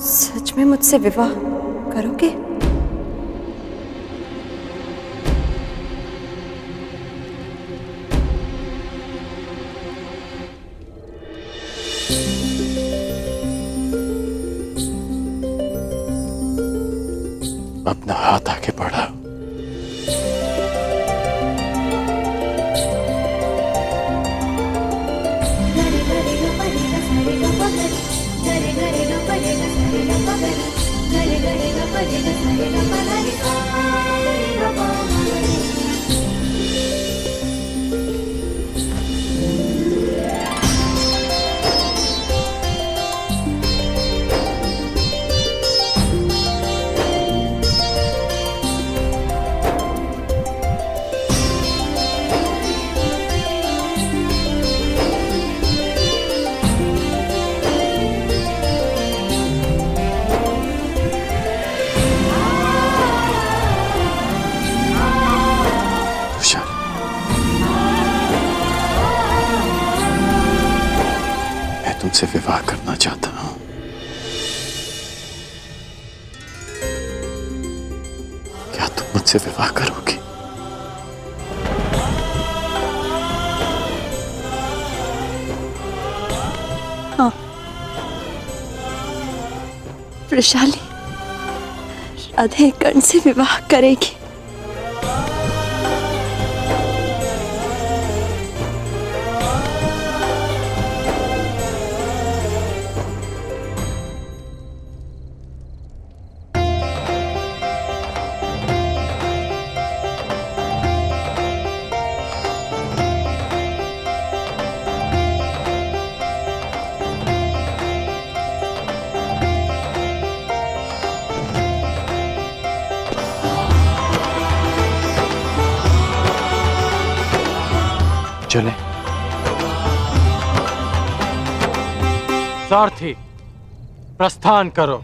सच में मुझसे विवाह करोगे? अपना हाथ आगे बढ़ा। मैं तुमसे विवाह करना चाहता हूं। क्या तुम मुझसे विवाह करोगी? हाँ, वृषाली राधे कर्ण से विवाह करेगी। चले। सारथी, प्रस्थान करो।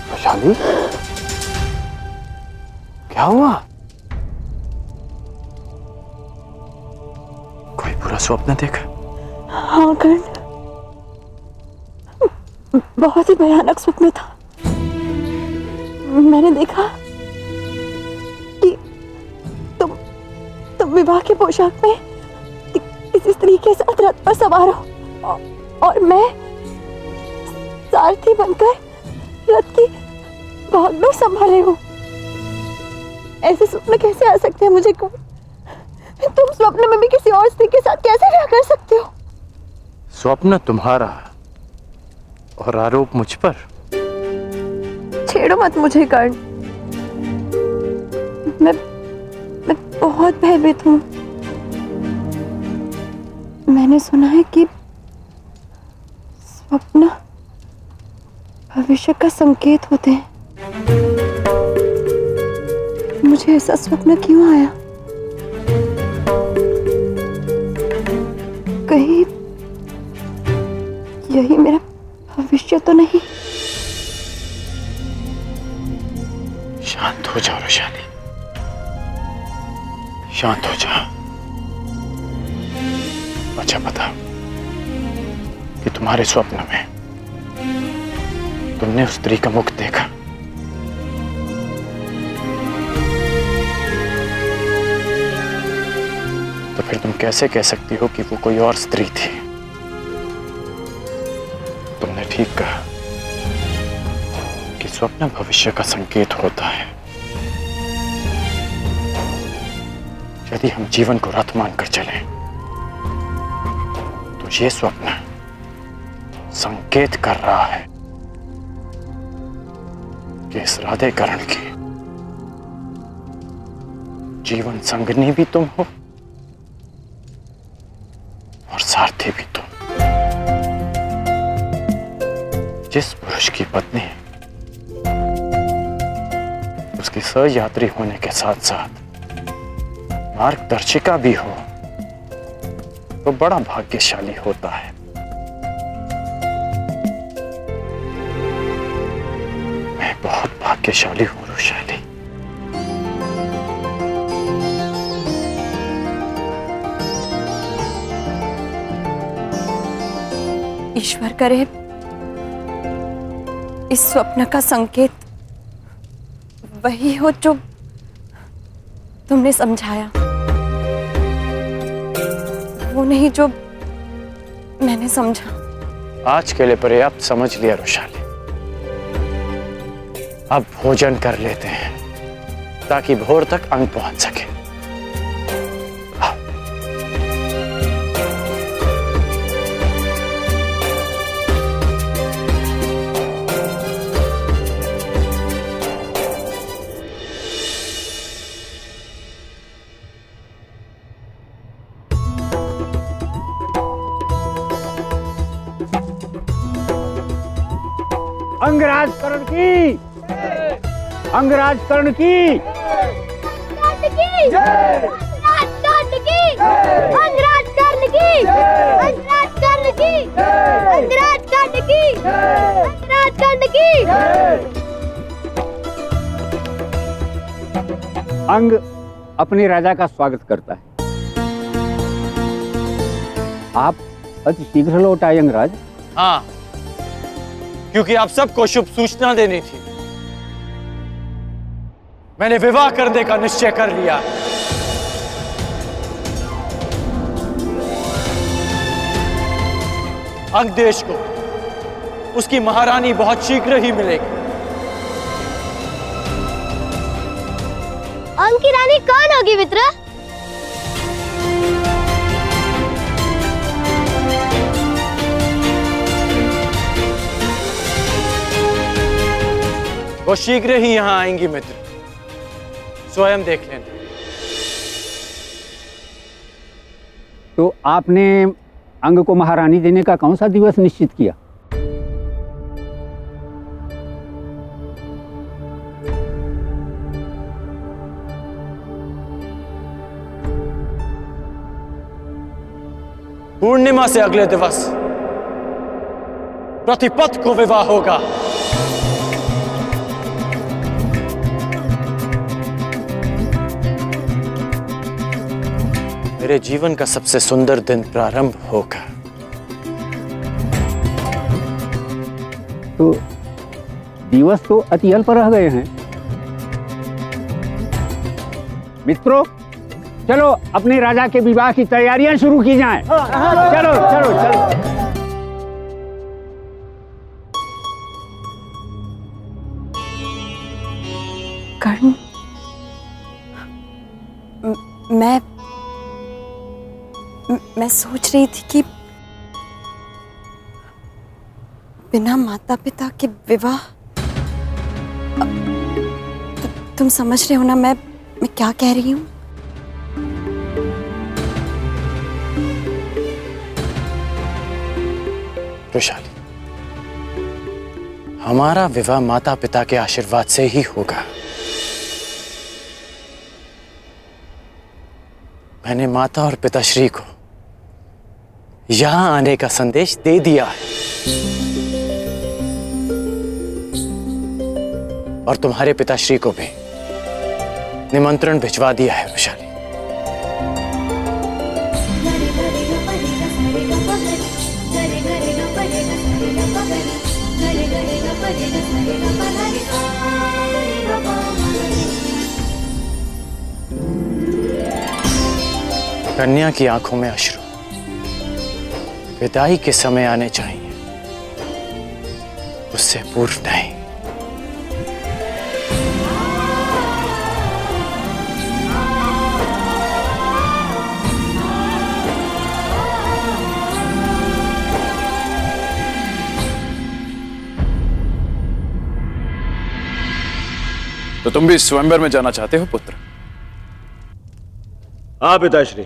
वैशाली, क्या हुआ? कोई बुरा स्वप्न देखा? हाँ कर्ण, बहुत ही भयानक स्वप्न था। मैंने देखा कि तुम विवाह के पोशाक में किसी स्त्री के साथ रथ पर सवार हो और मैं सारथी बनकर रथ की भाग में संभाले हूँ। ऐसे स्वप्न कैसे आ सकते हैं मुझे? तुम स्वप्न में भी किसी और स्त्री के साथ कैसे विवाह कर सकते हो? स्वप्न तुम्हारा और आरोप मुझ पर। छेड़ो मत मुझे कर्ण, मैं बहुत भयभीत हूँ। मैंने सुना है कि स्वप्न भविष्य का संकेत होते हैं। मुझे ऐसा स्वप्न क्यों आया? कहीं यही मेरा भविष्य तो नहीं? शांत हो जाओ वैशाली, शांत हो जाओ। अच्छा बताओ कि तुम्हारे स्वप्न में तुमने उस स्त्री का मुख देखा? तो फिर तुम कैसे कह सकती हो कि वो कोई और स्त्री थी? तुमने ठीक कहा कि स्वप्न भविष्य का संकेत होता है। यदि हम जीवन को रथ मानकर चलें, तो ये स्वप्न संकेत कर रहा है कि इस राधेकरण की जीवन संगनी भी तुम हो और सारथी भी तुम। जिस पुरुष की पत्नी उसकी सहयात्री होने के साथ साथ मार्गदर्शिका भी हो, तो बड़ा भाग्यशाली होता है। मैं बहुत भाग्यशाली हूं रुशाली। ईश्वर करे इस स्वप्न का संकेत वही हो जो तुमने समझाया, वो नहीं जो मैंने समझा। आज के लिए पर्याप्त समझ लिया रुशाली। अब भोजन कर लेते हैं ताकि भोर तक अंग पहुंच सके। अंगराजकरण की, अंगराजकरण की, अंग अपने राजा का स्वागत करता है। आप अति शीघ्र लौट आए अंगराज। हाँ, क्योंकि आप सबको शुभ सूचना देनी थी। मैंने विवाह करने का निश्चय कर लिया। अंग देश को उसकी महारानी बहुत शीघ्र ही मिलेगी। अंग की रानी कौन होगी मित्र? वो शीघ्र ही यहां आएंगी मित्र, स्वयं देख लेना। तो आपने अंग को महारानी देने का कौन सा दिवस निश्चित किया? पूर्णिमा से अगले दिवस प्रतिपद को विवाह होगा। मेरे जीवन का सबसे सुंदर दिन प्रारंभ होगा। तो दिवस तो अति अल्प रह गए हैं। मित्रों, चलो अपने राजा के विवाह की तैयारियां शुरू की जाएं। चलो चलो चलो। कर्ण, मैं सोच रही थी कि बिना माता पिता के विवाह, तुम समझ रहे हो ना मैं क्या कह रही हूँ? रुशाली, हमारा विवाह माता पिता के आशीर्वाद से ही होगा। मैंने माता और पिताश्री को यहां आने का संदेश दे दिया है और तुम्हारे पिताश्री को भी निमंत्रण भिजवा दिया है रुशाली। कन्या की आंखों में अश्रु विदाई के समय आने चाहिए, उससे पूर्व नहीं। तो तुम भी स्वयंवर में जाना चाहते हो पुत्र? हाँ पिताश्री।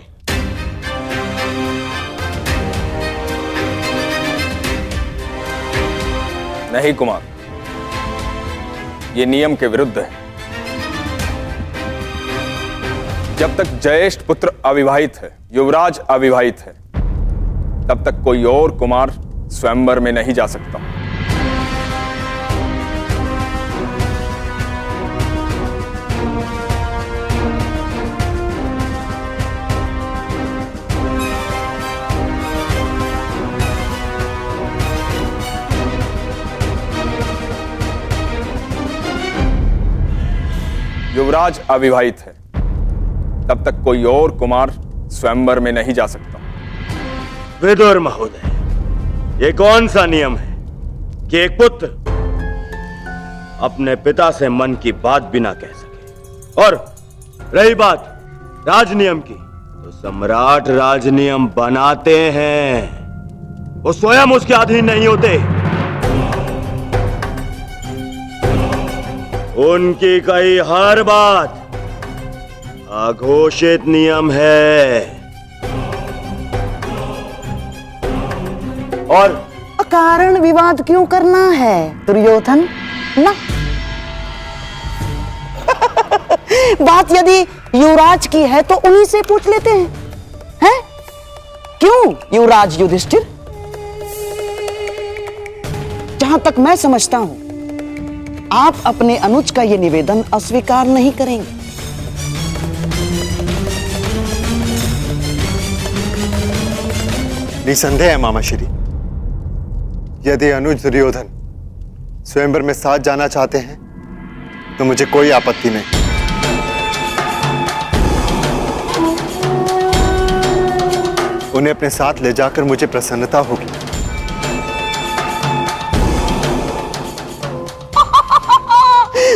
नहीं कुमार, ये नियम के विरुद्ध है। जब तक ज्येष्ठ पुत्र अविवाहित है, युवराज अविवाहित है, तब तक कोई और कुमार स्वयंवर में नहीं जा सकता। युवराज अविवाहित है, तब तक कोई और कुमार स्वयंवर में नहीं जा सकता। विदुर महोदय, ये कौन सा नियम है कि एक पुत्र अपने पिता से मन की बात भी ना कह सके? और रही बात राजनियम की, तो सम्राट राजनियम बनाते हैं, वो स्वयं उसके अधीन नहीं होते। उनकी कही हर बात अघोषित नियम है। और अकारण विवाद क्यों करना है दुर्योधन? ना बात यदि युवराज की है तो उन्हीं से पूछ लेते हैं। क्यों युवराज युधिष्ठिर? जहां तक मैं समझता हूं, आप अपने अनुज का यह निवेदन अस्वीकार नहीं करेंगे। निसंदेह है मामा श्री, यदि अनुज दुर्योधन स्वयंवर में साथ जाना चाहते हैं तो मुझे कोई आपत्ति नहीं। उन्हें अपने साथ ले जाकर मुझे प्रसन्नता होगी।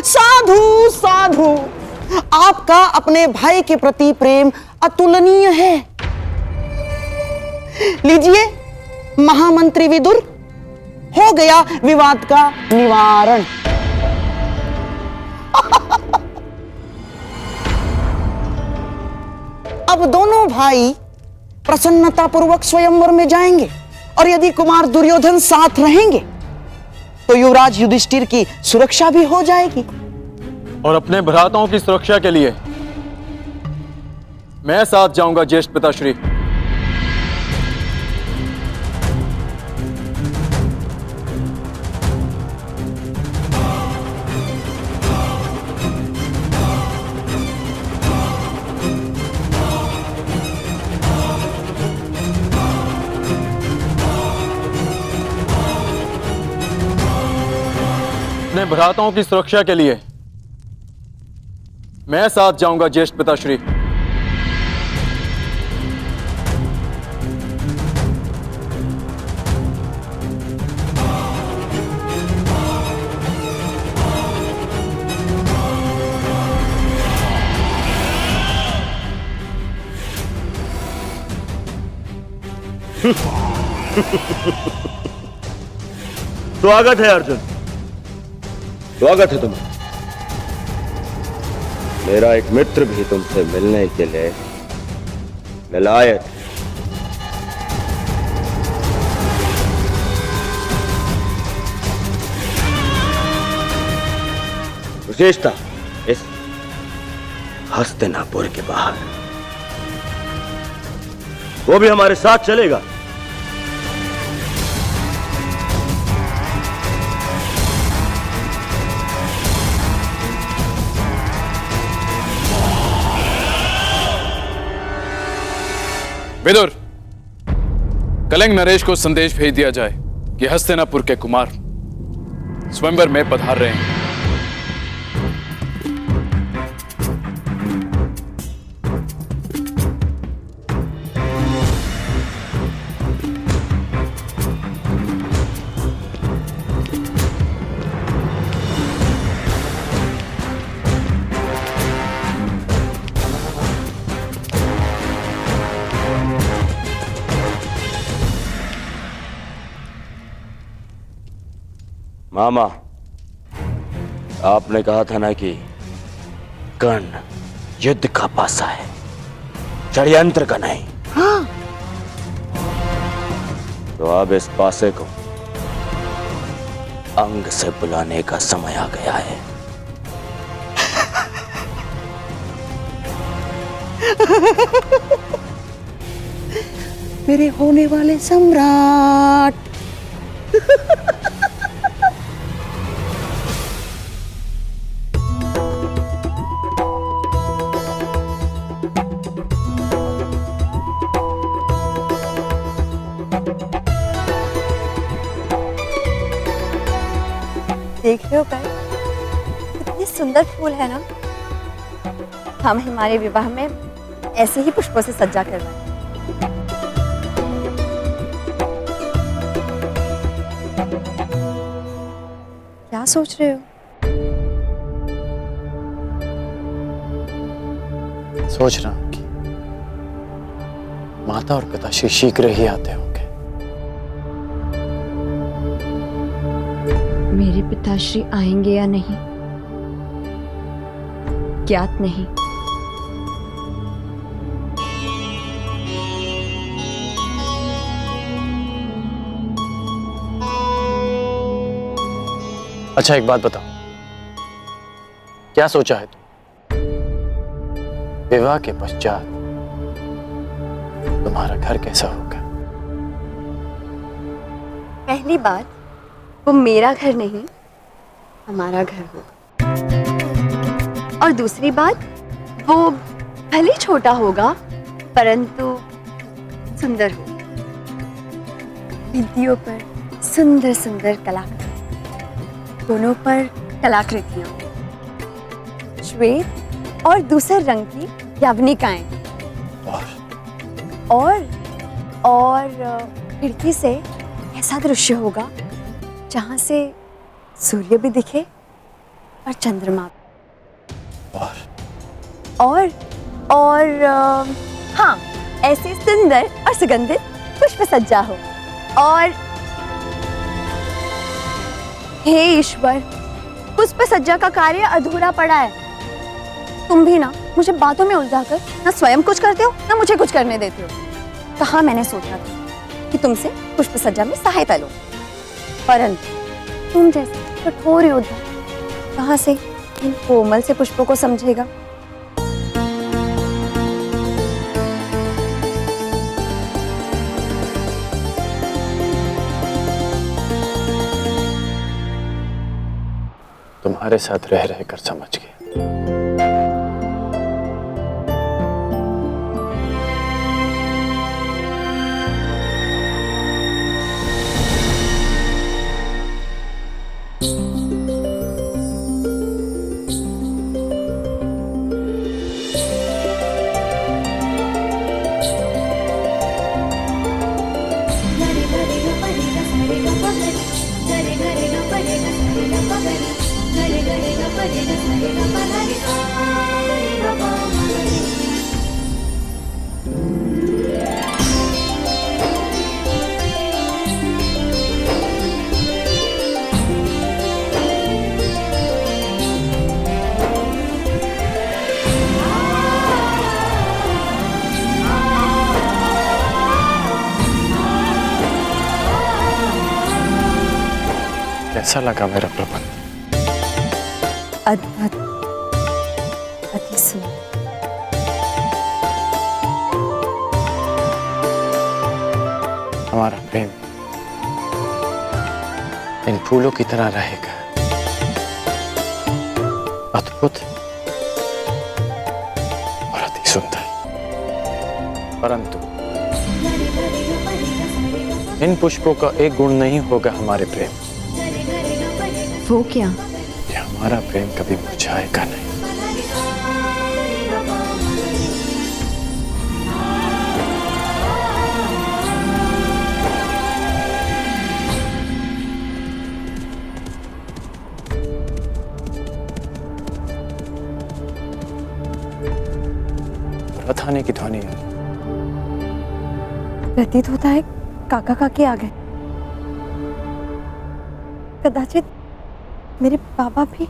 साधु साधु, आपका अपने भाई के प्रति प्रेम अतुलनीय है। लीजिए महामंत्री विदुर, हो गया विवाद का निवारण। अब दोनों भाई प्रसन्नतापूर्वक स्वयंवर में जाएंगे, और यदि कुमार दुर्योधन साथ रहेंगे तो युवराज युधिष्ठिर की सुरक्षा भी हो जाएगी। और अपने भ्राताओं की सुरक्षा के लिए मैं साथ जाऊंगा ज्येष्ठ पिताश्री। अपने भ्राताओं की सुरक्षा के लिए मैं साथ जाऊंगा ज्येष्ठ पिताश्री। स्वागत है अर्जुन, स्वागत है तुम्हें। मेरा एक मित्र भी तुमसे मिलने के लिए विलायत। विशेषता इस हस्तिनापुर के बाहर, वो भी हमारे साथ चलेगा। विदुर, कलिंग नरेश को संदेश भेज दिया जाए कि हस्तिनापुर के कुमार स्वयंवर में पधार रहे हैं। मामा, आपने कहा था ना कि कर्ण युद्ध का पासा है, षड्यंत्र का नहीं। हाँ। तो अब इस पासे को अंग से बुलाने का समय आ गया है। मेरे होने वाले सम्राट। देख रहे हो कर, कितने सुंदर फूल है ना। हम हमारे विवाह में ऐसे ही पुष्पों से सज्जा करवाएं। क्या सोच रहे हो? सोच रहा हूं कि माता और पिताश्री शीघ्र ही आते होंगे। मेरे पिताश्री आएंगे या नहीं ज्ञात नहीं। अच्छा एक बात बताओ, क्या सोचा है तुम? विवाह के पश्चात तुम्हारा घर कैसा होगा? पहली बात, वो मेरा घर नहीं हमारा घर होगा। और दूसरी बात, वो भले छोटा होगा परंतु सुंदर होगा। भित्तियों पर सुंदर सुंदर कलाकृति, दोनों पर कलाकृतियां, श्वेत और दूसरे रंग की यवनिकाएं, और खिड़की से ऐसा दृश्य होगा जहां से सूर्य भी दिखे और चंद्रमा भी। और हाँ, ऐसी सुंदर और सुगंधित पुष्प सज्जा हो। और हे ईश्वर, पुष्प सज्जा का कार्य अधूरा पड़ा है। तुम भी ना मुझे बातों में उलझाकर ना स्वयं कुछ करते हो ना मुझे कुछ करने देते हो। कहाँ मैंने सोचा था कि तुमसे पुष्प सज्जा में सहायता लो, परंतु तुम जैसे कठोर योद्धा कहाँ से इन कोमल से पुष्पों को समझेगा। तुम्हारे साथ रह रहकर समझ गया। कैसा लगा मेरा प्रबंध? अद्भुत, अति सुंदर। हमारा प्रेम इन फूलों की तरह रहेगा, अद्भुत और अति सुंदर। परंतु इन पुष्पों का एक गुण नहीं होगा हमारे प्रेम। वो क्या? ये हमारा प्रेम कभी मुरझाएगा नहीं। रथ आने की ध्वनि है। प्रतीत होता है काका काकी आ गए। कदाचित मेरे बाबा भी?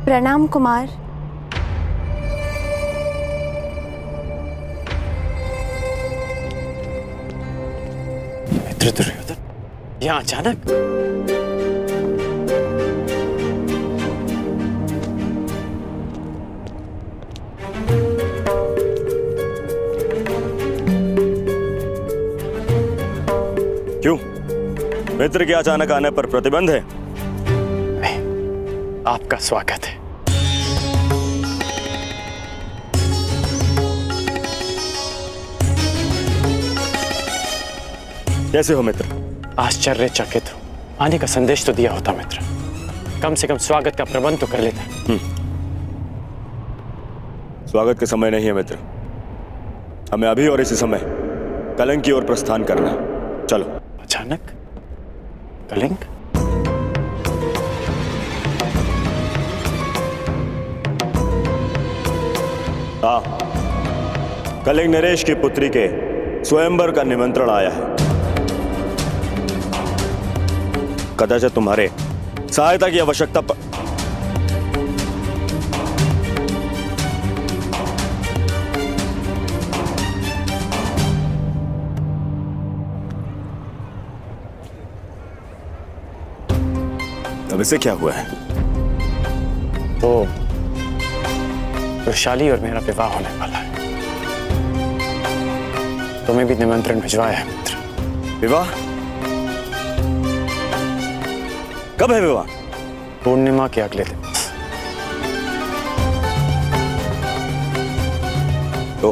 प्रणाम कुमार। मित्र दुर्योधन, यहाँ अचानक? क्यों? मित्र के अचानक आने पर प्रतिबंध है? नहीं, आपका स्वागत है। कैसे हो मित्र? आश्चर्यचकित हूं। आने का संदेश तो दिया होता मित्र, कम से कम स्वागत का प्रबंध तो कर लेता। स्वागत के समय नहीं है मित्र, हमें अभी और इसी समय कलिंग की ओर प्रस्थान करना है। चलो। अचानक कलिंग? हाँ, कलिंग नरेश की पुत्री के स्वयंवर का निमंत्रण आया है। कदाचित तुम्हारे सहायता की आवश्यकता अब इसे क्या हुआ है? तो वृषाली और मेरा विवाह होने वाला है। तुम्हें भी निमंत्रण भिजवाया है मित्र। विवाह? कब है विवाह? पूर्णिमा के अगले दिन। तो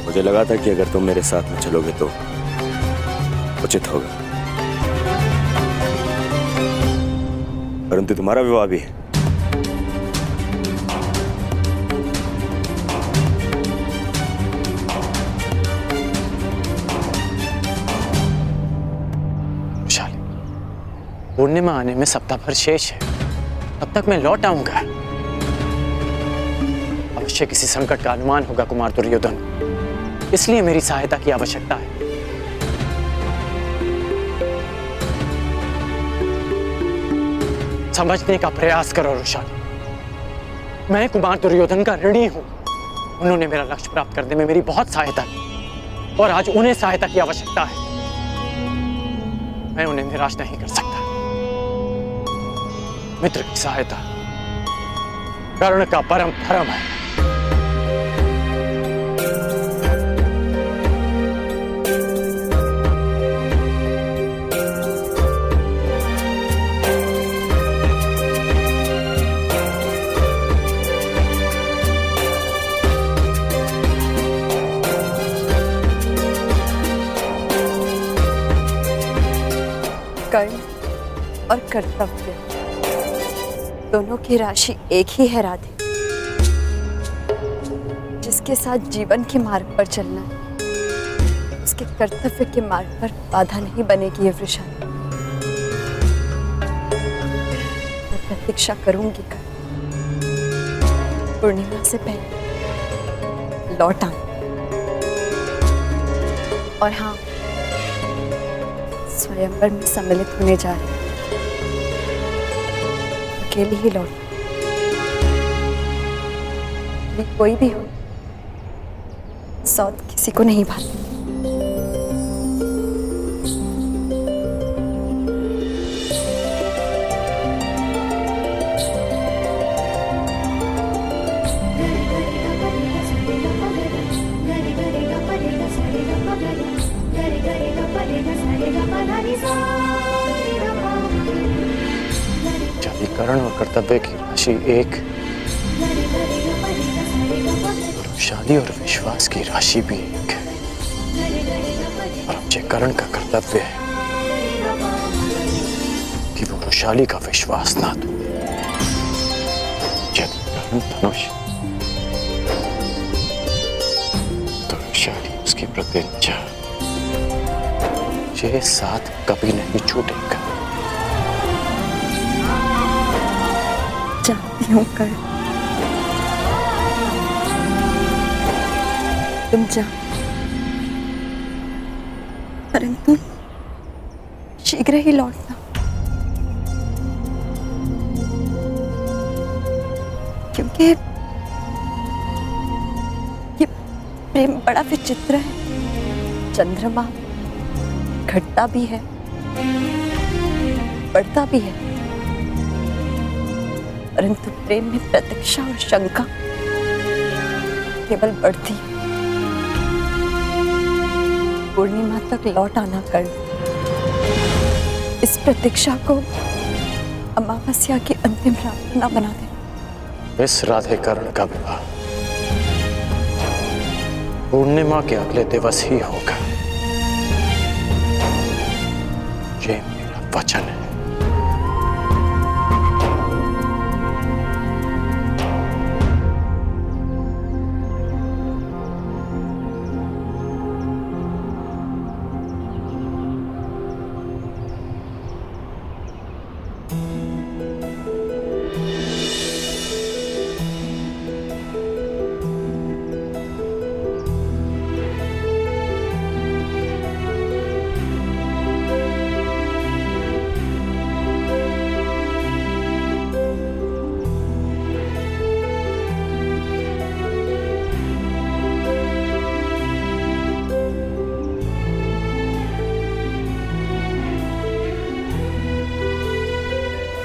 मुझे लगा था कि अगर तुम मेरे साथ में चलोगे तो उचित होगा, परंतु तुम्हारा विवाह भी है। पूर्णिमा आने में सप्ताह भर शेष है, तब तक मैं लौट आऊंगा। अवश्य किसी संकट का अनुमान होगा कुमार दुर्योधन, इसलिए मेरी सहायता की आवश्यकता है। समझने का प्रयास करो वृषाली, मैं कुमार दुर्योधन का ऋणी हूं। उन्होंने मेरा लक्ष्य प्राप्त करने में मेरी बहुत सहायता की और आज उन्हें सहायता की आवश्यकता है। मैं उन्हें निराश नहीं कर सकता। मित्र की सहायता कर्ण का परम धर्म है। कर्ण और कर्तव्य दोनों की राशि एक ही है राधे। जिसके साथ जीवन के मार्ग पर चलना है, उसके कर्तव्य के मार्ग पर बाधा नहीं बनेगी ये वृषाली। मैं प्रतीक्षा करूंगी कल पूर्णिमा से पहले लौट आऊं। और हाँ, स्वयंवर में सम्मिलित होने जा रही हूँ। अकेली ही लौट, कोई भी हो, सौत किसी को नहीं भाती। कर्ण और कर्तव्य की राशि एक, शादी और विश्वास की राशि भी एक है। और मुझे कर्ण का कर्तव्य है कि वो वृषाली का विश्वास ना तोड़े। यदि कर्ण धनुष तो वृषाली उसकी प्रतिज्ञा, ये साथ कभी नहीं छूटेगा। जानती हूँ कर्ण, तुम जा, परंतु शीघ्र ही लौटना, क्योंकि ये प्रेम बड़ा विचित्र है। चंद्रमा घटता भी है, बढ़ता भी है, परंतु प्रेम में प्रतीक्षा और शंका केवल बढ़ती है। पूर्णिमा तक लौट आना कर, इस प्रतीक्षा को अमावस्या की अंतिम रात न बना दे। इस राधे कर्ण का विवाह पूर्णिमा के अगले दिवस ही होगा, ये मेरा वचन है।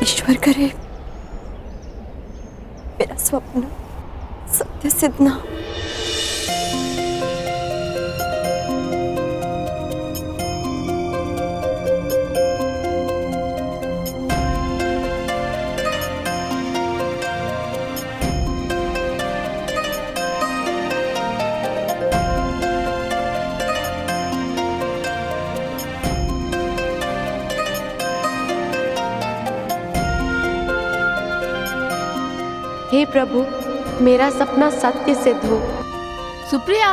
ईश्वर करे मेरा स्वप्न सत्य सिद्ध ना हो। हे प्रभु, मेरा सपना सत्य सिद्ध हो। सुप्रिया,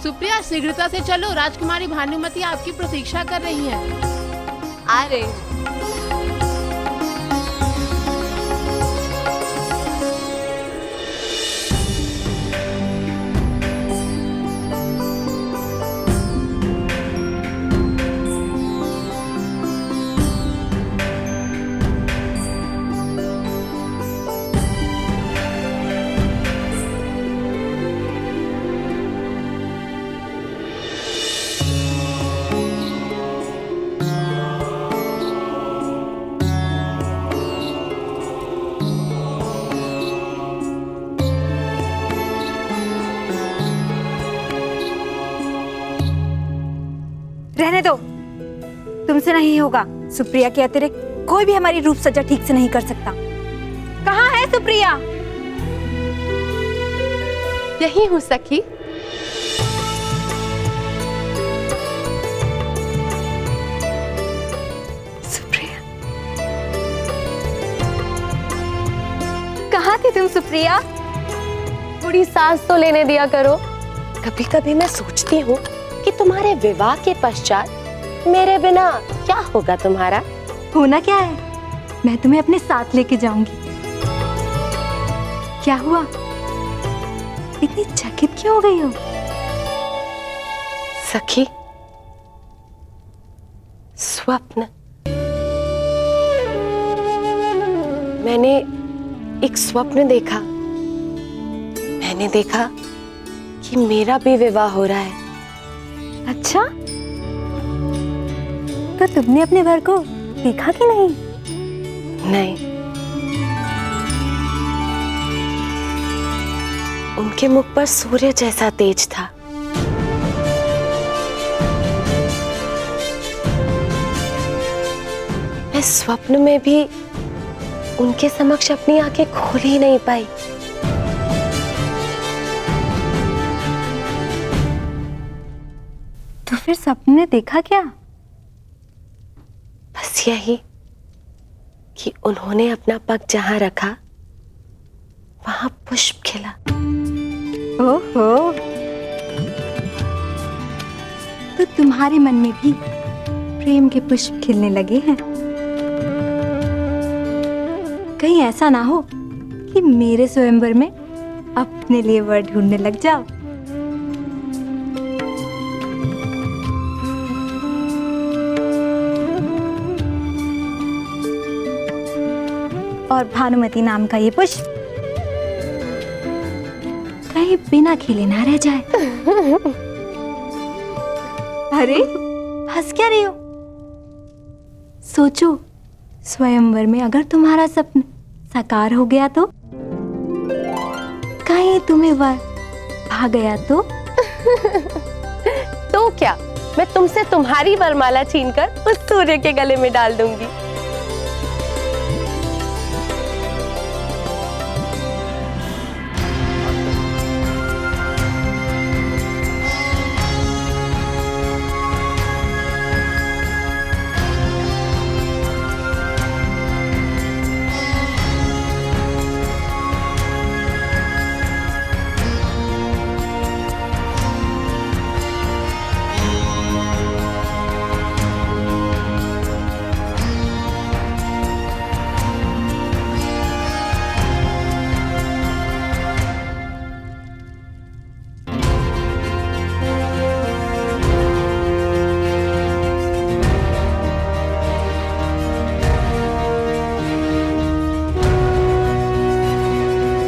सुप्रिया शीघ्रता से चलो, राजकुमारी भानुमति आपकी प्रतीक्षा कर रही हैं। आ रहे। रहने दो, तुमसे नहीं होगा। सुप्रिया के अतिरिक्त कोई भी हमारी रूप सज्जा ठीक से नहीं कर सकता। कहाँ है सुप्रिया? यही हूँ सखी। सुप्रिया, कहाँ थी तुम सुप्रिया? थोड़ी सांस तो लेने दिया करो। कभी कभी मैं सोचती हूँ कि तुम्हारे विवाह के पश्चात मेरे बिना क्या होगा तुम्हारा। होना क्या है, मैं तुम्हें अपने साथ लेके जाऊंगी। क्या हुआ, इतनी चकित क्यों हो गई हो? सखी, स्वप्न। मैंने एक स्वप्न देखा। मैंने देखा कि मेरा भी विवाह हो रहा है। अच्छा, तो तुमने अपने वर को देखा कि नहीं? नहीं, उनके मुख पर सूर्य जैसा तेज था। मैं स्वप्न में भी उनके समक्ष अपनी आंखें खोल ही नहीं पाई। तो फिर सपने में देखा क्या? बस यही कि उन्होंने अपना पग जहां रखा वहां पुष्प खिला। ओहो, तो तुम्हारे मन में भी प्रेम के पुष्प खिलने लगे हैं। कहीं ऐसा ना हो कि मेरे स्वयंवर में अपने लिए वर ढूंढने लग जाओ। और भानुमति नाम का ये पुष्प कहीं बिना खिले ना रह जाए। अरे हंस क्या रही हो? सोचो, स्वयंवर में अगर तुम्हारा सपना साकार हो गया तो? कहीं तुम्हें वर भा गया तो? तो क्या, मैं तुमसे तुम्हारी वरमाला छीनकर उस सूर्य के गले में डाल दूंगी।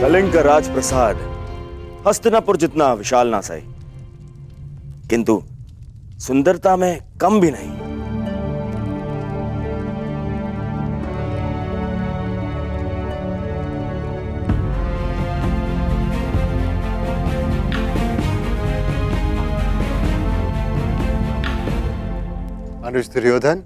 कलिंग का राजप्रसाद हस्तिनापुर जितना विशाल ना सही, किंतु सुंदरता में कम भी नहीं। अनुज दुर्योधन,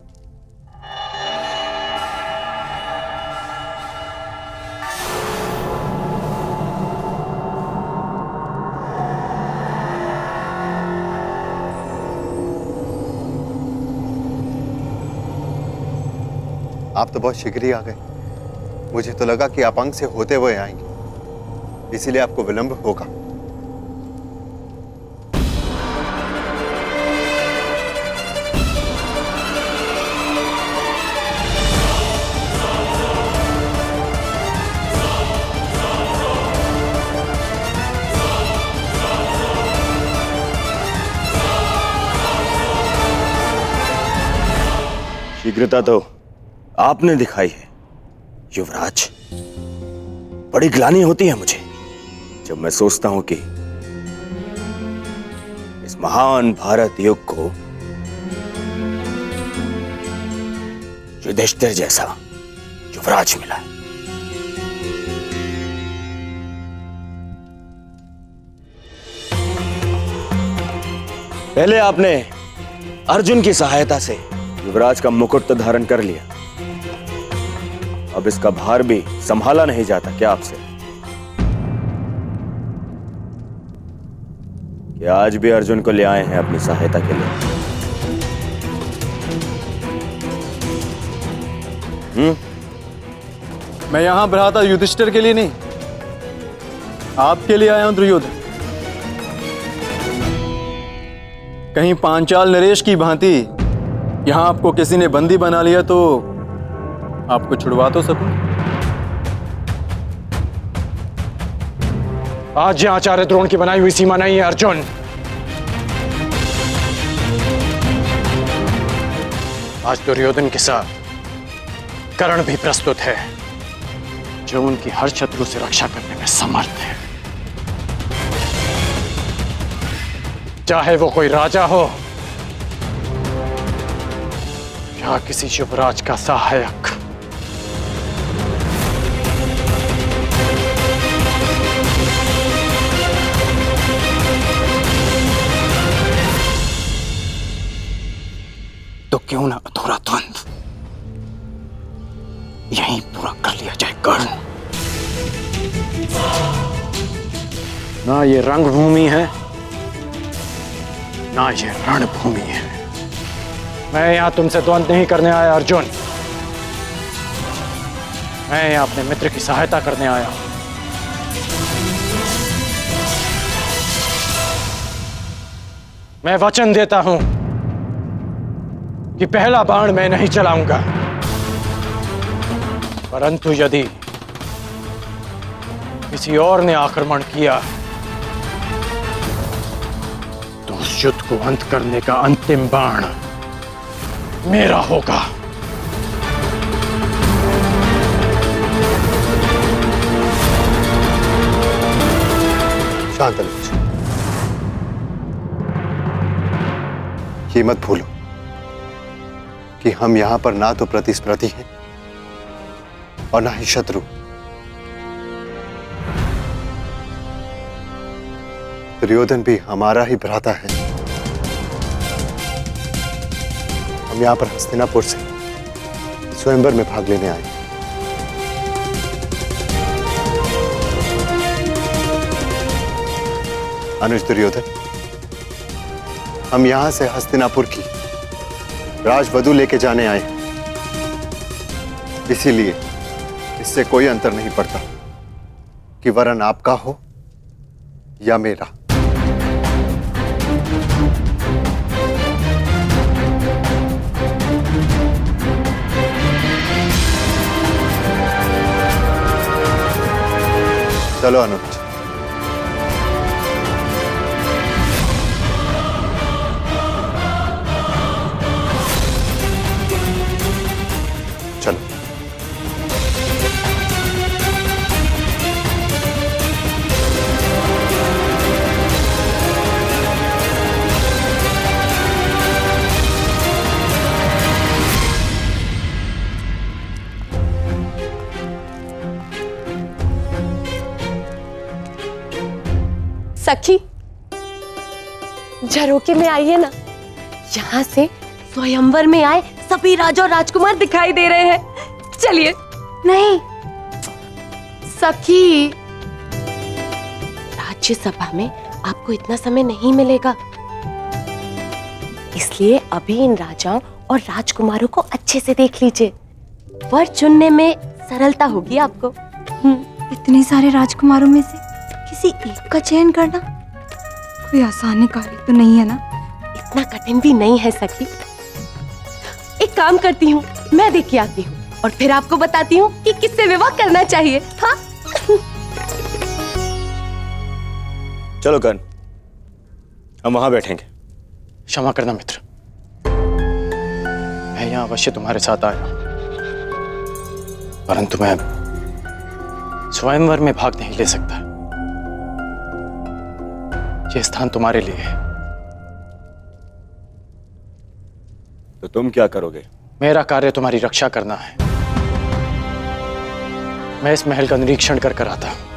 आप तो बहुत शीघ्र ही आ गए। मुझे तो लगा कि आप अंग से होते हुए आएंगे, इसीलिए आपको विलंब होगा। शीघ्रता तो आपने दिखाई है युवराज। बड़ी ग्लानि होती है मुझे जब मैं सोचता हूं कि इस महान भारत युग को युधिष्ठिर जैसा युवराज मिला है। पहले आपने अर्जुन की सहायता से युवराज का मुकुट तो धारण कर लिया, अब इसका भार भी संभाला नहीं जाता क्या आपसे? कि आज भी अर्जुन को ले आए हैं अपनी सहायता के लिए? मैं यहां भ्राता युधिष्ठिर के लिए नहीं, आपके लिए आया हूं दुर्योधन। कहीं पांचाल नरेश की भांति यहां आपको किसी ने बंदी बना लिया तो आपको छुड़वा तो सकूं। आज यह आचार्य द्रोण की बनाई हुई सीमा नहीं है अर्जुन। आज दुर्योधन के साथ कर्ण भी प्रस्तुत है, जो उनकी हर शत्रु से रक्षा करने में समर्थ है। चाहे वो कोई राजा हो या किसी युवराज का सहायक। तो क्यों ना अधूरा द्वंद्व यहीं पूरा कर लिया जाए कर्ण। ना ये रंगभूमि है, ना ये रणभूमि है। मैं यहां तुमसे द्वंद्व नहीं करने आया अर्जुन, मैं यहां अपने मित्र की सहायता करने आया हूं। मैं वचन देता हूं कि पहला बाण मैं नहीं चलाऊंगा, परंतु यदि किसी और ने आक्रमण किया तो उस युद्ध को अंत करने का अंतिम बाण मेरा होगा। शांत अनुज, ये मत भूलो कि हम यहां पर ना तो प्रतिस्पर्धी हैं और ना ही शत्रु। दुर्योधन भी हमारा ही भ्राता है। हम यहां पर हस्तिनापुर से स्वयंवर में भाग लेने आए। अनुज दुर्योधन, हम यहां से हस्तिनापुर की राजवधु लेके जाने आए हैं। इसीलिए इससे कोई अंतर नहीं पड़ता कि वरन आपका हो या मेरा। चलो अनुज। चलो। सखी, झरोके में आइए ना। यहाँ से स्वयंवर में आए सभी राजा और राजकुमार दिखाई दे रहे हैं। चलिए। नहीं सखी, राज्यसभा में आपको इतना समय नहीं मिलेगा, इसलिए अभी इन राजाओं और राजकुमारों को अच्छे से देख लीजिए। वर चुनने में सरलता होगी आपको। इतने सारे राजकुमारों में से किसी एक का चयन करना कोई आसान कार्य तो नहीं है ना? इतना कठिन भी नहीं है सखी। एक काम करती हूँ, मैं देख के आती हूँ और फिर आपको बताती हूँ कि किससे विवाह करना चाहिए। हाँ? चलो कर्ण, हम वहां बैठेंगे। क्षमा करना मित्र, मैं यहां अवश्य तुम्हारे साथ आया, परंतु मैं स्वयंवर में भाग नहीं ले सकता। ये स्थान तुम्हारे लिए है। तो तुम क्या करोगे? मेरा कार्य तुम्हारी रक्षा करना है। मैं इस महल का निरीक्षण कर आता हूं।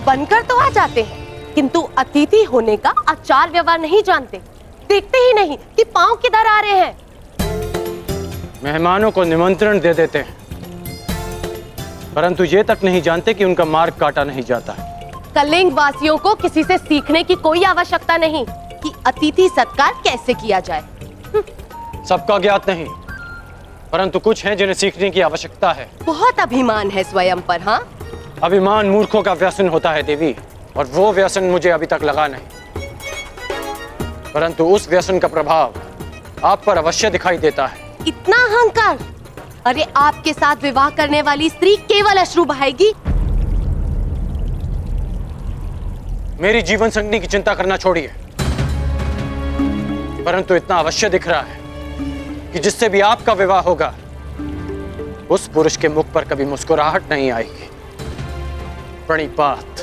बनकर तो आ जाते हैं, किंतु अतिथि होने का आचार व्यवहार नहीं जानते। देखते ही नहीं कि पांव किधर आ रहे हैं। मेहमानों को निमंत्रण दे देते हैं, परंतु ये तक नहीं जानते कि उनका मार्ग काटा नहीं जाता है। कलिंग वासियों को किसी से सीखने की कोई आवश्यकता नहीं कि अतिथि सत्कार कैसे किया जाए। सबका ज्ञात नहीं, परंतु कुछ हैं जिन्हें सीखने की आवश्यकता है। बहुत अभिमान है स्वयं पर। हाँ, अभिमान मूर्खों का व्यसन होता है देवी, और वो व्यसन मुझे अभी तक लगा नहीं, परंतु उस व्यसन का प्रभाव आप पर अवश्य दिखाई देता है। इतना अहंकार! अरे आपके साथ विवाह करने वाली स्त्री केवल अश्रु बहाएगी। मेरी जीवन संगनी की चिंता करना छोड़िए, परंतु इतना अवश्य दिख रहा है कि जिससे भी आपका विवाह होगा उस पुरुष के मुख पर कभी मुस्कुराहट नहीं आएगी। प्रणिपात।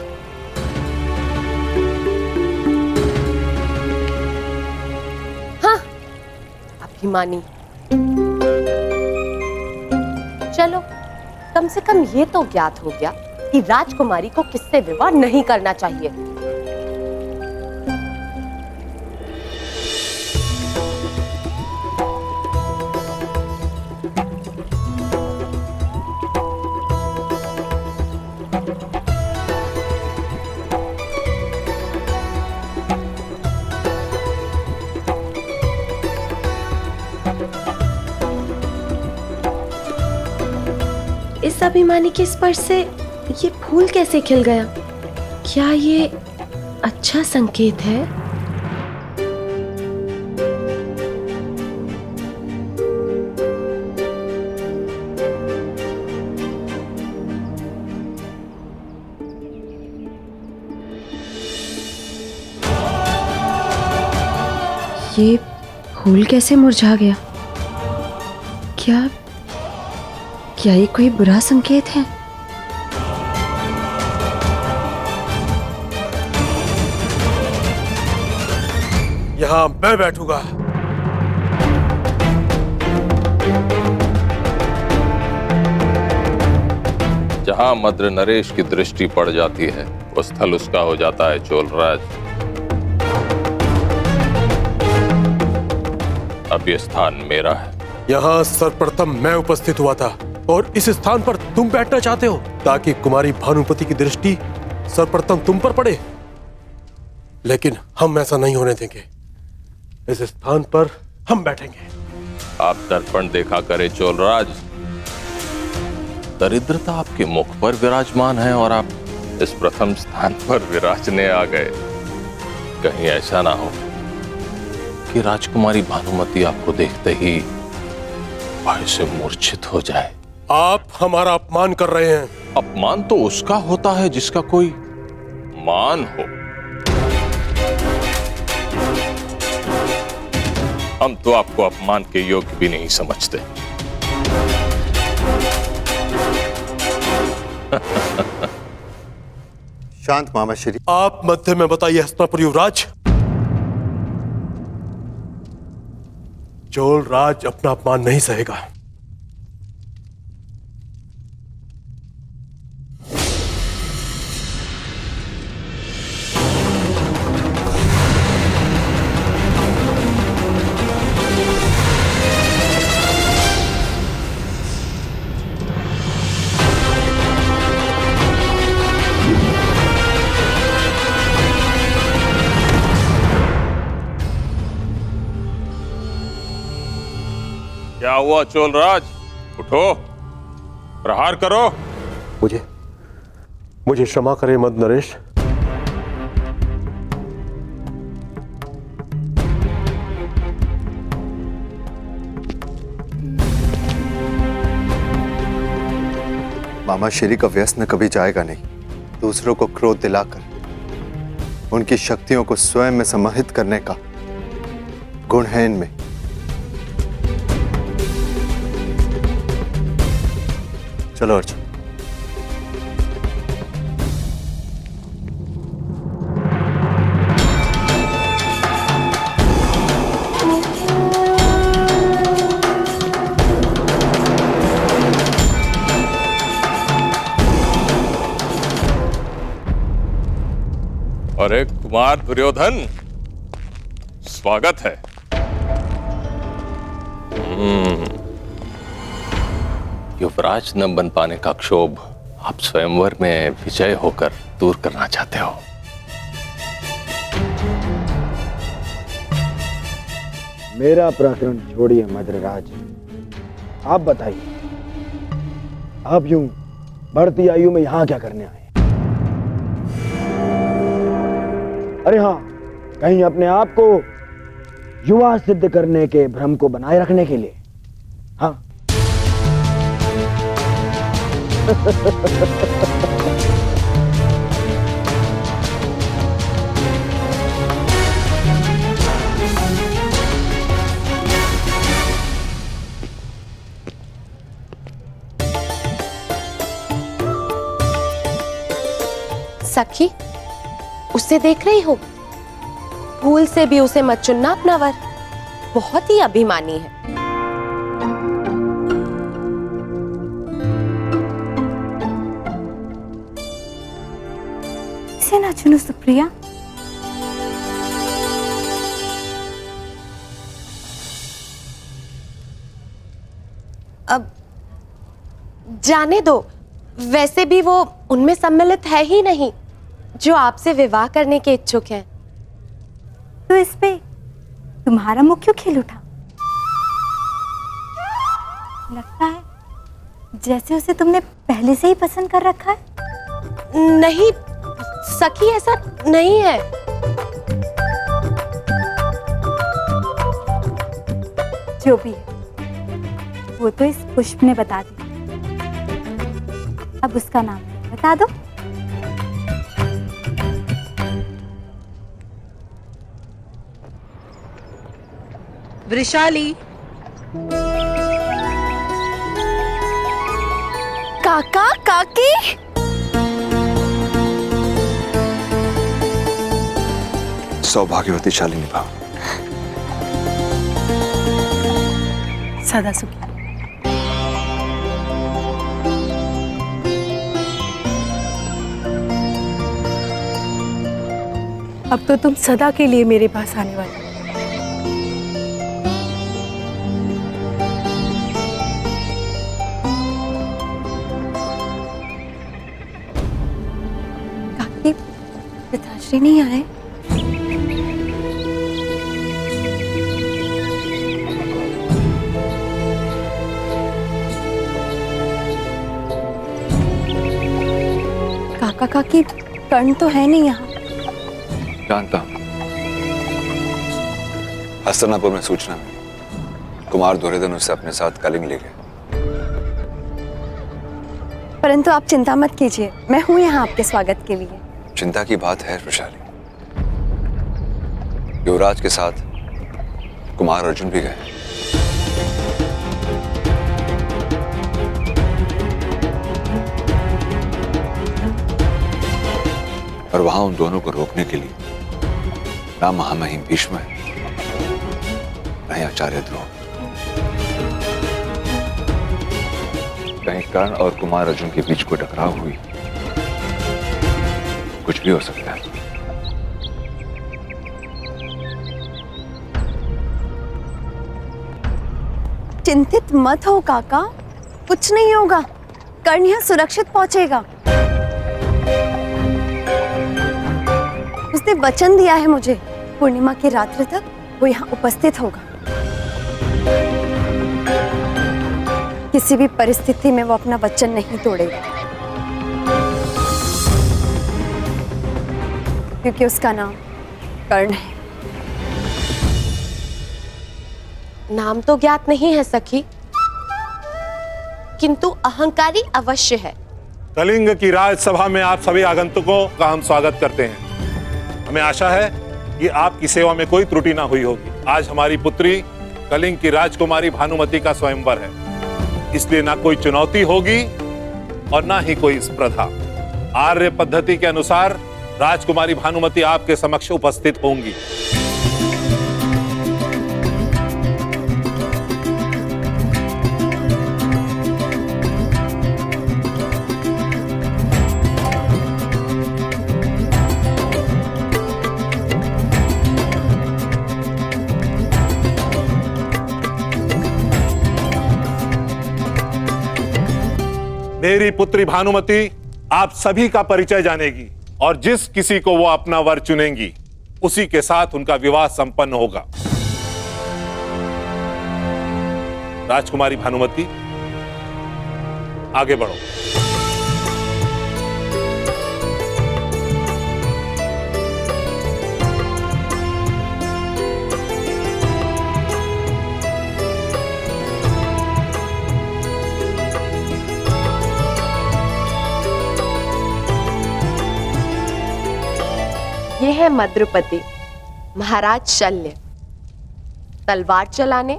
हाँ, अभिमानी। चलो, कम से कम ये तो ज्ञात हो गया कि राजकुमारी को किससे विवाह नहीं करना चाहिए। इस अभिमानी के स्पर्श से ये फूल कैसे खिल गया? क्या ये अच्छा संकेत है? ये फूल कैसे मुरझा गया? क्या ये कोई बुरा संकेत है? यहाँ मैं बैठूंगा। जहां मद्र नरेश की दृष्टि पड़ जाती है वो स्थल उसका हो जाता है चोलराज। अब ये स्थान मेरा है। यहाँ सर्वप्रथम मैं उपस्थित हुआ था और इस स्थान पर तुम बैठना चाहते हो ताकि कुमारी भानुपति की दृष्टि सर्वप्रथम तुम पर पड़े, लेकिन हम ऐसा नहीं होने देंगे। इस स्थान पर हम बैठेंगे। आप दर्पण देखा करे चोलराज, दरिद्रता आपके मुख पर विराजमान है और आप इस प्रथम स्थान पर विराजने आ गए। कहीं ऐसा ना हो कि राजकुमारी भानुमति आपको देखते ही भय से मूर्छित हो जाए। आप हमारा अपमान कर रहे हैं। अपमान तो उसका होता है जिसका कोई मान हो। हम तो आपको अपमान के योग्य भी नहीं समझते। शांत मामा श्री। आप मध्य में बताइए हस्तिनापुर युवराज। चोलराज अपना अपमान नहीं सहेगा। क्या हुआ चोलराज? उठो, प्रहार करो। मुझे क्षमा करें मद्र नरेश। मामा श्री का व्यसन कभी जाएगा नहीं। दूसरों को क्रोध दिलाकर उनकी शक्तियों को स्वयं में समाहित करने का गुण है इनमें। चलो अर्जुन। अरे कुमार दुर्योधन, स्वागत है। युवराज न बन पाने का क्षोभ आप स्वयंवर में विजय होकर दूर करना चाहते हो। मेरा प्रकरण छोड़िए मद्रराज, आप बताइए, आप यूं बढ़ती आयु में यहां क्या करने आए? अरे हाँ, कहीं अपने आप को युवा सिद्ध करने के भ्रम को बनाए रखने के लिए? हाँ। सखी, उसे देख रही हो? भूल से भी उसे मत चुनना अपना वर, बहुत ही अभिमानी है। इसे ना चुनो सुप्रिया। अब जाने दो, वैसे भी वो उनमें सम्मिलित है ही नहीं जो आपसे विवाह करने के इच्छुक हैं। तो इस पे तुम्हारा मुख क्यों खिल उठा? लगता है जैसे उसे तुमने पहले से ही पसंद कर रखा है। नहीं सखी, ऐसा नहीं है। जो भी है, वो तो इस पुष्प ने बता दी। अब उसका नाम बता दो। वृषाली। काका काकी, सौभाग्यवती शालिनी भा। सदा सुखी। अब तो तुम सदा के लिए मेरे पास आने वाले। काकी, पिताश्री नहीं आए? काका काकी, कर्ण तो है नहीं यहाँ। जानता हूं। हस्तिनापुर में सूचना मिली, कुमार दुर्योधन उसे अपने साथ कलिंग ले गए। परंतु आप चिंता मत कीजिए, मैं हूं यहाँ आपके स्वागत के लिए। चिंता की बात है वृषाली, युवराज के साथ कुमार अर्जुन भी गए। और वहां उन दोनों को रोकने के लिए ना महामहिम भीष्म है, ना ही आचार्य ध्रुव। कहीं कर्ण और कुमार अर्जुन के बीच कोई टकराव हुई, कुछ भी हो सकता है। चिंतित मत हो काका, कुछ नहीं होगा। कर्ण यहाँ सुरक्षित पहुंचेगा। उसने वचन दिया है मुझे, पूर्णिमा की रात्रि तक वो यहाँ उपस्थित होगा। किसी भी परिस्थिति में वो अपना वचन नहीं तोड़ेगा, क्योंकि उसका नाम कर्ण है। नाम तो ज्ञात नहीं है सखी, किंतु अहंकारी अवश्य है। कलिंग की राजसभा में आप सभी आगंतुकों का हम स्वागत करते हैं। हमें आशा है कि आपकी सेवा में कोई त्रुटि ना हुई होगी। आज हमारी पुत्री कलिंग की राजकुमारी भानुमति का स्वयंवर है, इसलिए ना कोई चुनौती होगी और ना ही कोई स्पर्धा। आर्य पद्धति के अनुसार राजकुमारी भानुमति आपके समक्ष उपस्थित होंगी। मेरी पुत्री भानुमति आप सभी का परिचय जानेगी और जिस किसी को वो अपना वर चुनेंगी उसी के साथ उनका विवाह संपन्न होगा। राजकुमारी भानुमति, आगे बढ़ो। ये है मद्रुपति, महाराज शल्य, तलवार चलाने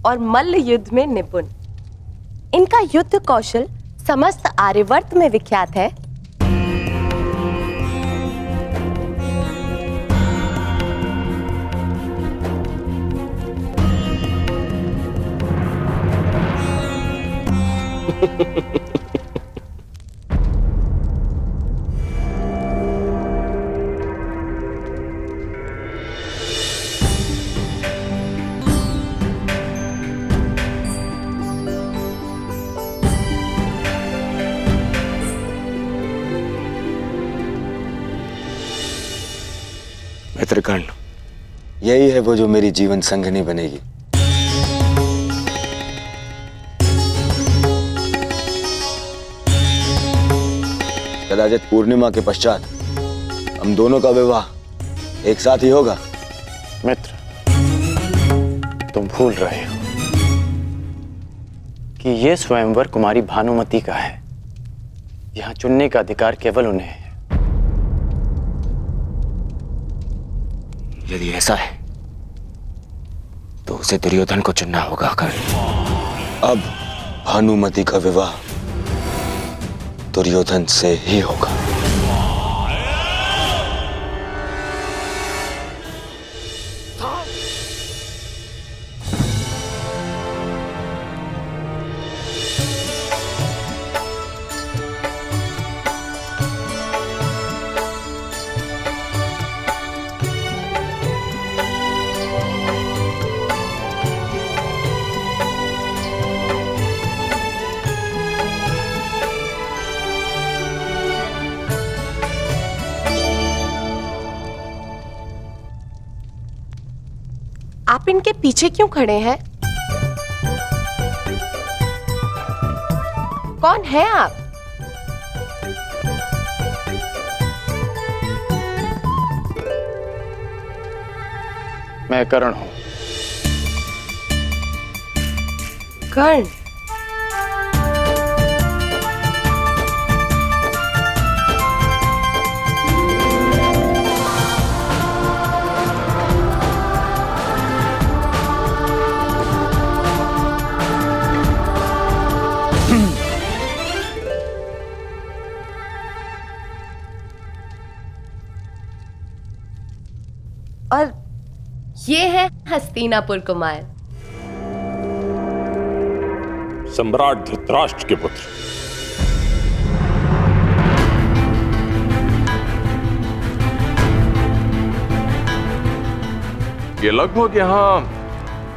और मल्ल युद्ध में निपुण। इनका युद्ध कौशल समस्त आर्यवर्त में विख्यात है। मित्रकर्ण, यही है वो जो मेरी जीवन संगिनी बनेगी। कदाचित पूर्णिमा के पश्चात हम दोनों का विवाह एक साथ ही होगा। मित्र, तुम भूल रहे हो कि यह स्वयंवर कुमारी भानुमति का है। यहां चुनने का अधिकार केवल उन्हें है। यदि ऐसा है तो उसे दुर्योधन को चुनना होगा। अब भानुमति का विवाह दुर्योधन से ही होगा। आप इनके पीछे क्यों खड़े हैं? कौन है आप? मैं कर्ण हूं। कर्ण? और ये है हस्तिनापुर कुमार, सम्राट धृतराष्ट्र के पुत्र। ये लगभग यहां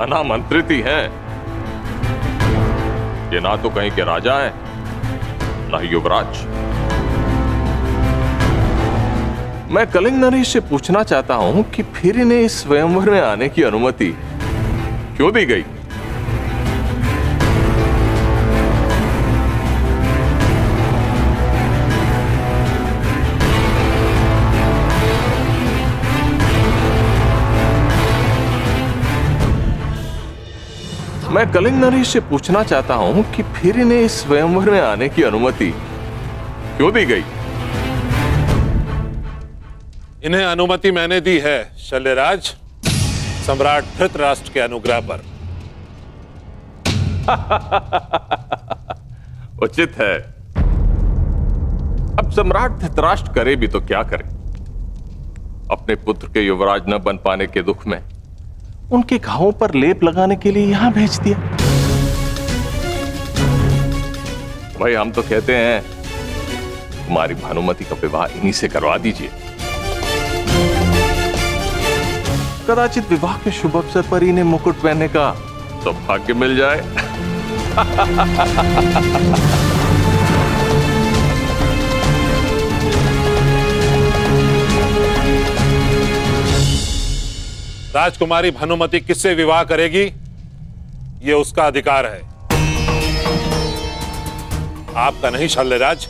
अनामंत्रित ही हैं। ये ना तो कहीं के राजा हैं, ना ही युवराज। मैं कलिंग नरेश से पूछना चाहता हूं कि फिर इन्हें इस स्वयंवर में आने की अनुमति क्यों दी गई? मैं कलिंग नरेश से पूछना चाहता हूं कि फिर इन्हें इस स्वयंवर में आने की अनुमति क्यों दी गई? इन्हें अनुमति मैंने दी है शल्यराज, सम्राट धृतराष्ट्र के अनुग्रह पर। उचित है। अब सम्राट धृतराष्ट्र करे भी तो क्या करे? अपने पुत्र के युवराज न बन पाने के दुख में उनके घावों पर लेप लगाने के लिए यहां भेज दिया। भाई, हम तो कहते हैं कुमारी भानुमति का विवाह इन्हीं से करवा दीजिए। कदाचित विवाह के शुभ अवसर पर इन्हें मुकुट पहनने का सौभाग्य मिल जाए। राजकुमारी भानुमति किससे विवाह करेगी ये उसका अधिकार है, आपका नहीं शल्यराज।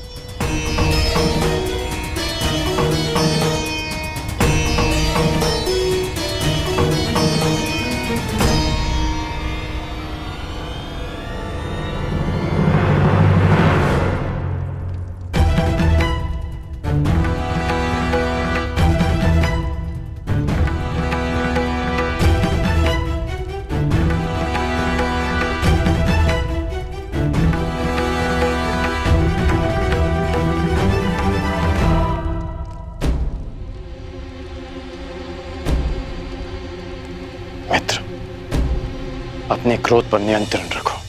मित्र, अपने क्रोध पर नियंत्रण रखो।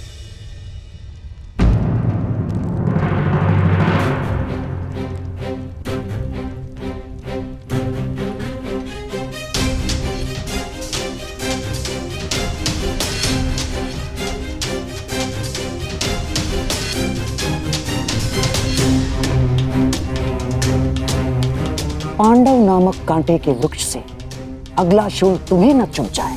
पांडव नामक कांटे के वृक्ष से अगला शूल तुम्हें न चुभ जाए,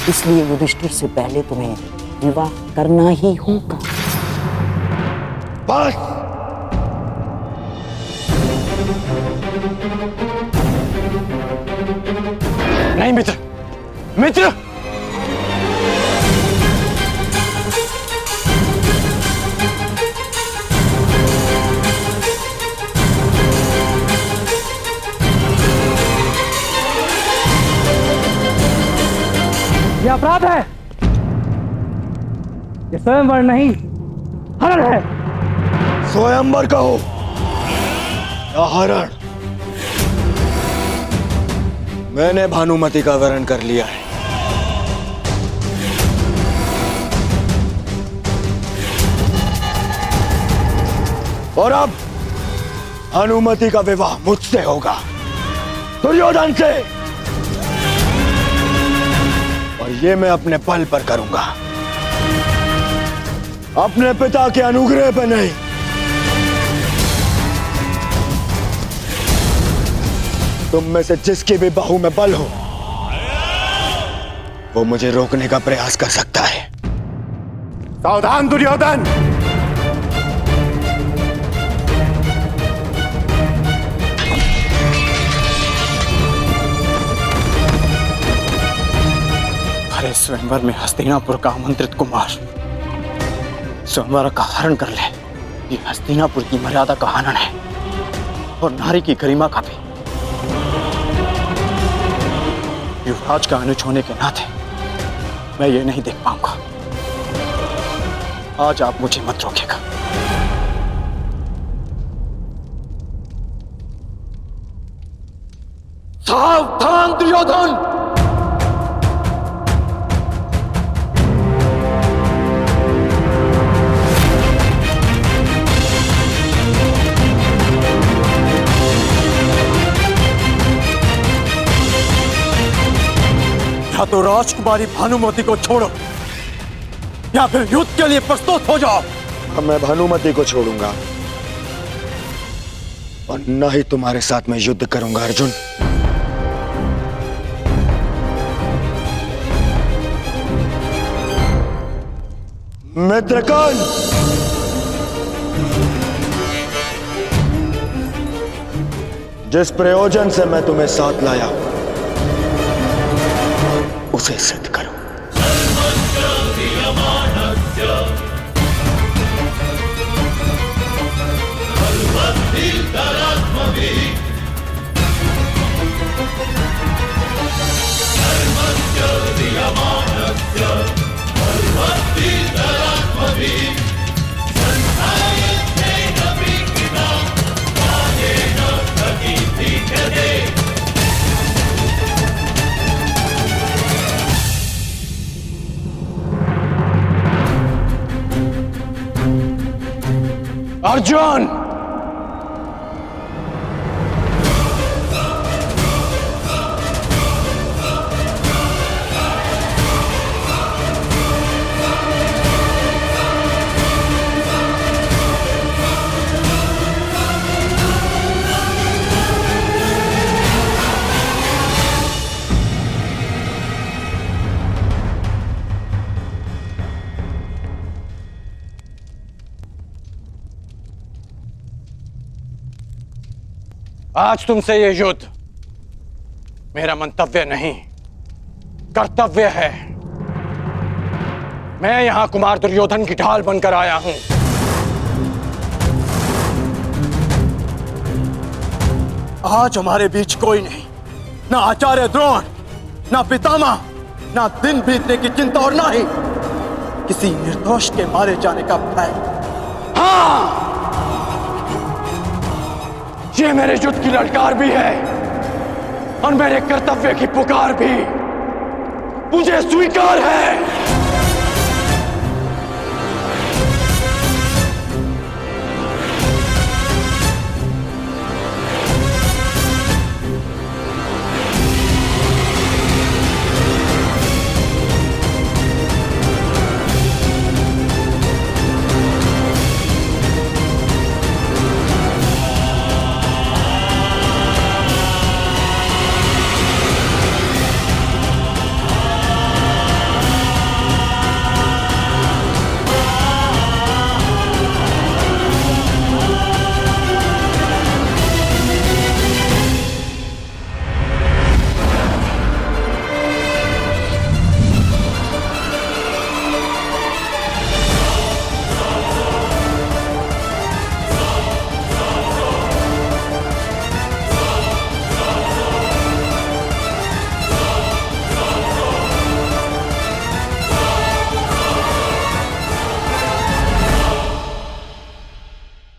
इसलिए युधिष्ठिर से पहले तुम्हें विवाह करना ही होगा। बस नहीं मित्र, मित्र, यह अपराध है, ये स्वयंवर नहीं हरण है। स्वयंवर कहो या हरण, मैंने भानुमति का वरण कर लिया है। और अब भानुमति का विवाह मुझसे होगा, दुर्योधन से। और ये मैं अपने बल पर करूंगा, अपने पिता के अनुग्रह पर नहीं। तुम में से जिसकी भी बाहु में बल हो, वो मुझे रोकने का प्रयास कर सकता है। सावधान दुर्योधन! अरे स्वयंवर में हस्तिनापुर का आमंत्रित कुमार स्वयंवर का हरण कर ले, ये हस्तिनापुर की मर्यादा का हनन है और नारी की गरिमा का भी। युवराज का अनुज होने के नाते मैं ये नहीं देख पाऊंगा। आज आप मुझे मत रोकेगा। सावधान दुर्योधन! या तो राजकुमारी भानुमति को छोड़ो या फिर युद्ध के लिए प्रस्तुत हो जाओ। अब मैं भानुमति को छोड़ूंगा और न ही तुम्हारे साथ मैं युद्ध करूंगा अर्जुन। मित्रगण, जिस प्रयोजन से मैं तुम्हें साथ लाया उसे सिद्ध करो। अर्जुन, आज तुमसे ये युद्ध मेरा मंतव्य नहीं, कर्तव्य है। मैं यहां कुमार दुर्योधन की ढाल बनकर आया हूं। आज हमारे बीच कोई नहीं, ना आचार्य द्रोण, ना पितामह, ना दिन बीतने की चिंता और ना ही किसी निर्दोष के मारे जाने का भय। हाँ, ये मेरे युद्ध की ललकार भी है और मेरे कर्तव्य की पुकार भी। मुझे स्वीकार है।